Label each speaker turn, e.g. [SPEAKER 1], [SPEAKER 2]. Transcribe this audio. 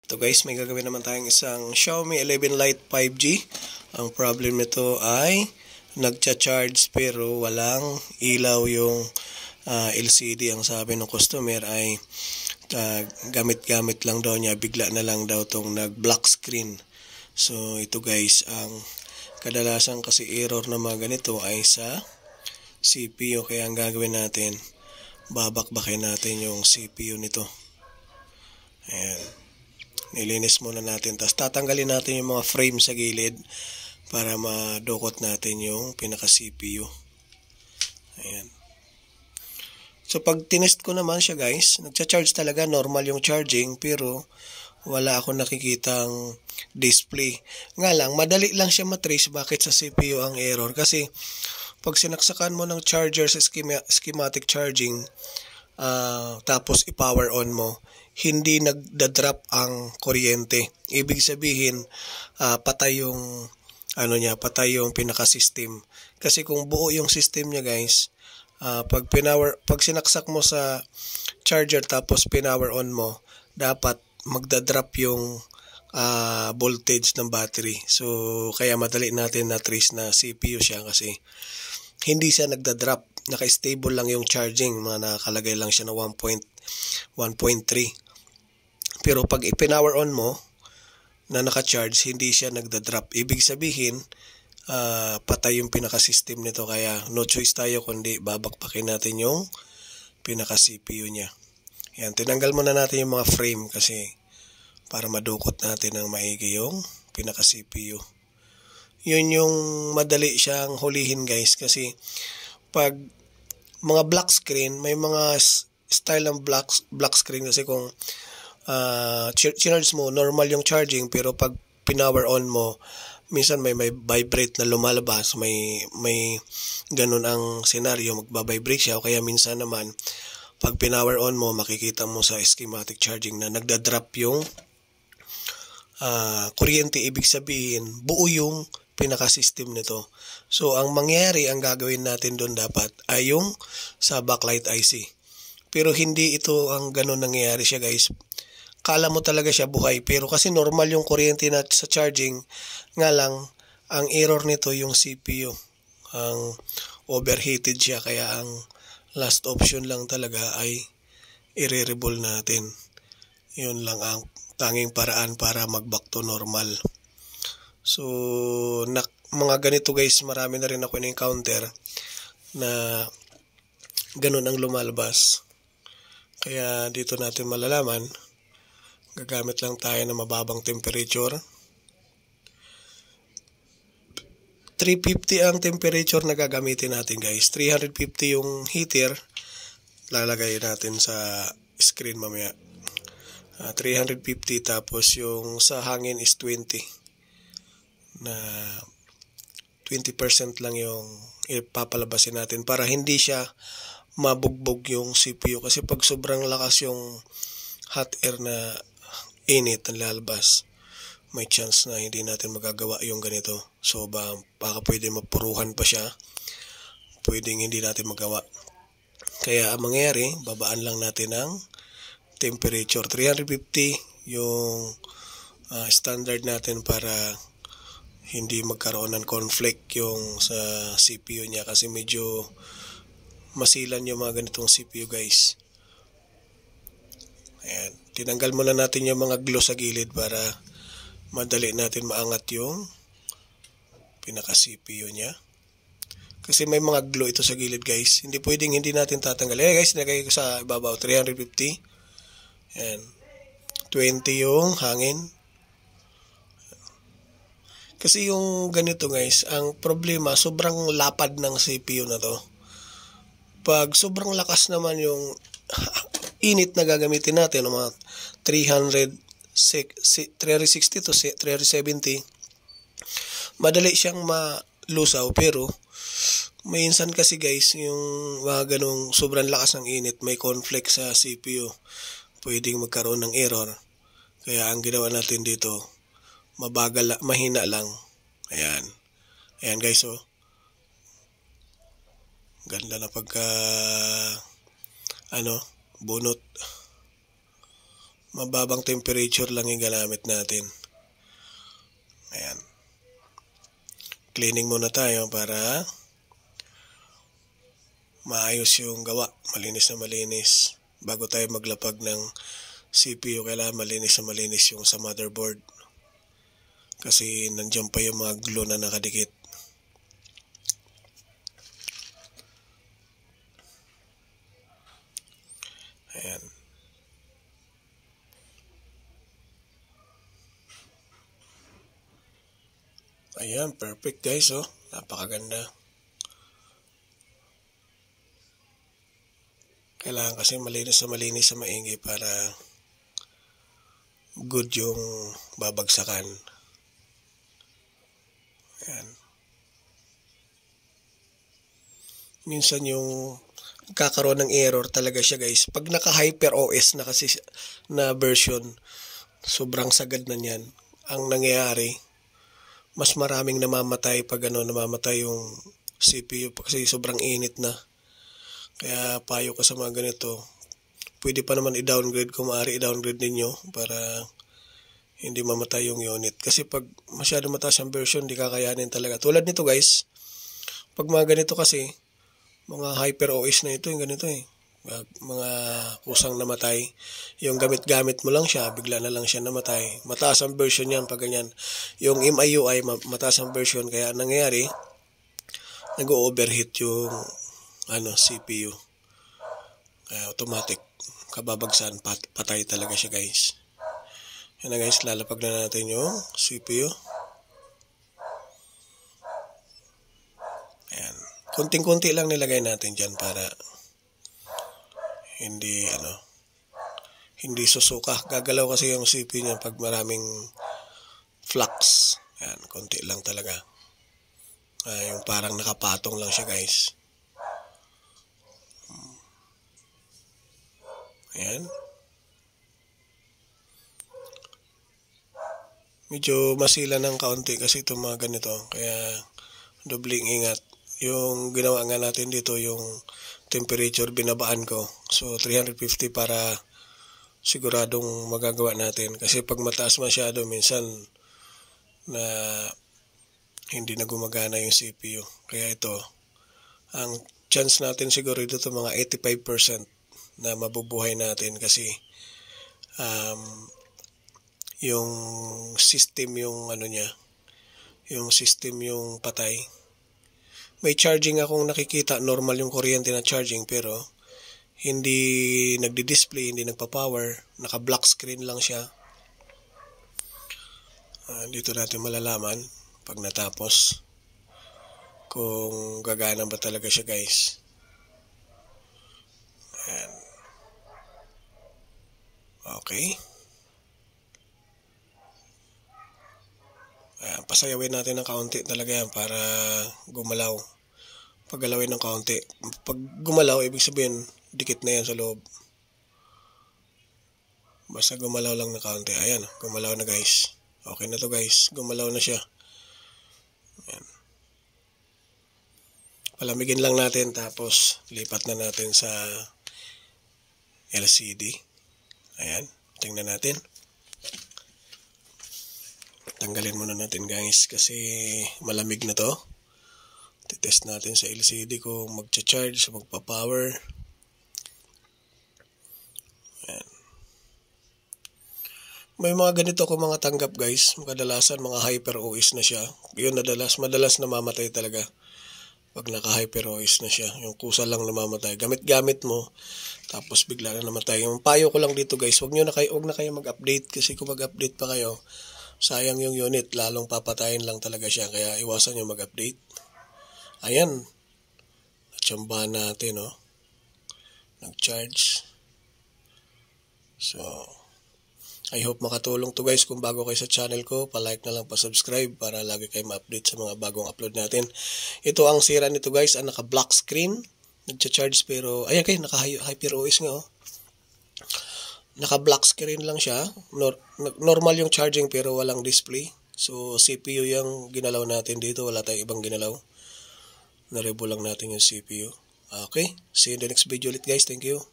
[SPEAKER 1] Ito guys, may gagawin naman tayong isang Xiaomi 11 Lite 5G. Ang problem nito ay nagcha-charge pero walang ilaw yung LCD. Ang sabi ng customer ay gamit-gamit lang daw niya, bigla na lang daw tong nag-black screen. So ito guys, ang kadalasan kasi error na mga ganito ay sa CPU. Kaya ang gagawin natin, babakbakin natin yung CPU nito. Ayan. Nilinis muna natin. Tapos tatanggalin natin yung mga frame sa gilid para madukot natin yung pinaka-CPU. Ayan. So pag tinest ko naman siya guys, nagcha-charge talaga, normal yung charging, pero wala akong nakikitang display. Nga lang, madali lang siya matrace bakit sa CPU ang error. Kasi pag sinaksakan mo ng charger sa schematic charging, tapos i-power on mo, hindi nagda-drop ang kuryente. Ibig sabihin, patay yung patay yung pinaka-system. Kasi kung buo yung system niya guys, pag sinaksak mo sa charger tapos pinower on mo, dapat magda-drop yung voltage ng battery. So kaya madali natin na trace na CPU siya kasi hindi siya nagda-drop. Naka-stable lang yung charging, nakalagay lang siya na 1.3. Pero pag i-power on mo na naka-charge, hindi siya nagda-drop. Ibig sabihin, patay yung pinaka-system nito, kaya no choice tayo kundi babakpakin natin yung pinaka-CPU niya. Yan, tinanggal muna natin yung mga frame kasi para madukot natin ng maigi yung pinaka-CPU. Yun yung madali siyang hulihin guys, kasi pag mga black screen, may mga style ng black screen kasi kung charge mo, normal yung charging, pero pag pinower on mo, minsan may vibrate na lumalabas, may ganun ang senaryo, magba-vibrate siya, o kaya minsan naman pag pinower on mo, makikita mo sa schematic charging na nagda-drop yung kuryente. Ibig sabihin, buo yung pinaka-system nito. So ang mangyayari, ang gagawin natin doon dapat ay yung sa backlight IC. Pero hindi ito ang ganun nangyayari siya guys. Kala mo talaga siya buhay, pero kasi normal yung kuryente na sa charging. Nga lang, ang error nito yung CPU. Ang overheated siya, kaya ang last option lang talaga ay i-re-reball natin. Yun lang ang tanging paraan para mag-back to normal. So, mga ganito guys, marami na rin ako na-encounter na ganun ang lumalabas. Kaya dito natin malalaman, gagamit lang tayo ng mababang temperature. 350 ang temperature na gagamitin natin guys. 350 yung heater. Lalagay natin sa screen mamaya. 350, tapos yung sa hangin is 20. Na 20% lang yung ipapalabasin natin para hindi siya mabugbog yung CPU. Kasi pag sobrang lakas yung hot air na init ang lalabas, may chance na hindi natin magagawa yung ganito. So baka pwede mapuruhan pa siya, pwedeng hindi natin magawa. Kaya ang mangyayari, babaan lang natin ang temperature. 350 yung standard natin para hindi magkaroon ng conflict yung sa CPU niya, kasi medyo masilan yung mga ganitong CPU guys. Ayan, tinanggal muna natin yung mga glue sa gilid para madali natin maangat yung pinaka-CPU niya. Kasi may mga glue ito sa gilid guys. Hindi pwedeng hindi natin tatanggal. Guys, nilagay ko sa ibabaw, 350. Ayan, 20 yung hangin. Kasi yung ganito guys, ang problema, sobrang lapad ng CPU na to. Pag sobrang lakas naman yung init na gagamitin natin, mga 360 to 370, madali siyang malusaw. Pero minsan kasi guys, yung mga ganong sobrang lakas ng init, may conflict sa CPU, pwedeng magkaroon ng error. Kaya ang ginawa natin dito, mabagal, mahina lang. Ayan. Ayan guys, oh. Ganda na pagka bunot. Mababang temperature lang yung ginamit natin. Ayan. Cleaning muna tayo para maayos yung gawa. Malinis na malinis. Bago tayo maglapag ng CPU, kailangan malinis na malinis yung sa motherboard. Kasi nandiyan pa yung mga glue na nakadikit. Ayan. Ayan, perfect guys, oh. Napakaganda. Kailangan kasi malinis sa maingay para good yung babagsakan. Ayan. Minsan yung kakaroon ng error talaga siya guys. Pag naka-Hyper OS na kasi na version, sobrang sagad na niyan. Ang nangyayari, mas maraming namamatay pag namamatay yung CPU kasi sobrang init na. Kaya payo ko sa mga ganito, pwede pa naman i-downgrade kung maaari i-downgrade ninyo para hindi mamatay yung unit. Kasi pag masyado mataas ang version, di kakayanin talaga. Tulad nito guys, pag mga ganito kasi, mga Hyper OS na ito, yung ganito mga kusang namatay. Yung gamit-gamit mo lang siya, bigla na lang siya namatay. Mataas ang version yan pag ganyan. Yung MIUI, mataas ang version. Kaya nangyayari, nag-overheat yung CPU. Kaya automatic, kababagsan, patay talaga siya guys. Yan na guys, lalapag na natin yung CPU. Ayan. Kunting-kunti lang nilagay natin dyan para hindi susuka. Gagalaw kasi yung CPU niya pag maraming flux. Ayan, konti lang talaga. Yung parang nakapatong lang siya guys. Ayan. Medyo masila ng kaunti kasi itong mga ganito. Kaya dobling ingat. Yung ginawa nga natin dito, yung temperature binabaan ko. So 350 para siguradong magagawa natin. Kasi pag mataas masyado, minsan na hindi na gumagana yung CPU. Kaya ito, ang chance natin siguro dito mga 85% na mabubuhay natin kasi yung system yung yung system yung patay. May charging akong nakikita, normal yung kuryente na charging pero hindi nagdi-display, hindi nagpa-power, naka-black screen lang siya. Dito natin malalaman pag natapos kung gagana ba talaga siya guys. Ayan. Okay. Ayan, pasayawin natin ng kaunti talaga yan para gumalaw. Paggalawin ng kaunti. Pag gumalaw, ibig sabihin, dikit na yan sa loob. Basta gumalaw lang ng kaunti. Ayan, gumalaw na guys. Okay na to guys. Gumalaw na siya. Ayan. Palamigin lang natin tapos lipat na natin sa LCD. Ayan, tingnan natin. Tanggalin muna natin guys kasi malamig na to. Titest natin sa LCD kung magcha-charge, magpa-power. Ayan. May mga ganito ko mga tanggap guys. Kadalasan mga Hyper OS na siya. Yun madalas namamatay talaga. Pag naka-Hyper OS na siya. Yung kusa lang namamatay. Gamit-gamit mo. Tapos bigla na namatay. Yung payo ko lang dito guys. Huwag na kayo mag-update. Kasi kung mag-update pa kayo, sayang yung unit. Lalong papatayin lang talaga siya. Kaya iwasan nyo mag-update. Ayan. Natsambahan natin, oh. Nag-charge. So, I hope makatulong to guys. Kung bago kayo sa channel ko, pa-like na lang, pa-subscribe para lagi kayo ma-update sa mga bagong upload natin. Ito ang sira nito guys. Ang naka-black screen. Nag-charge pero, ayan kayo, naka-Hyper OS nga, oh. Naka-black screen lang siya. Normal yung charging pero walang display. So, CPU yung ginalaw natin dito. Wala tayong ibang ginalaw. Narebo lang natin yung CPU. Okay. See you in the next video ulit guys. Thank you.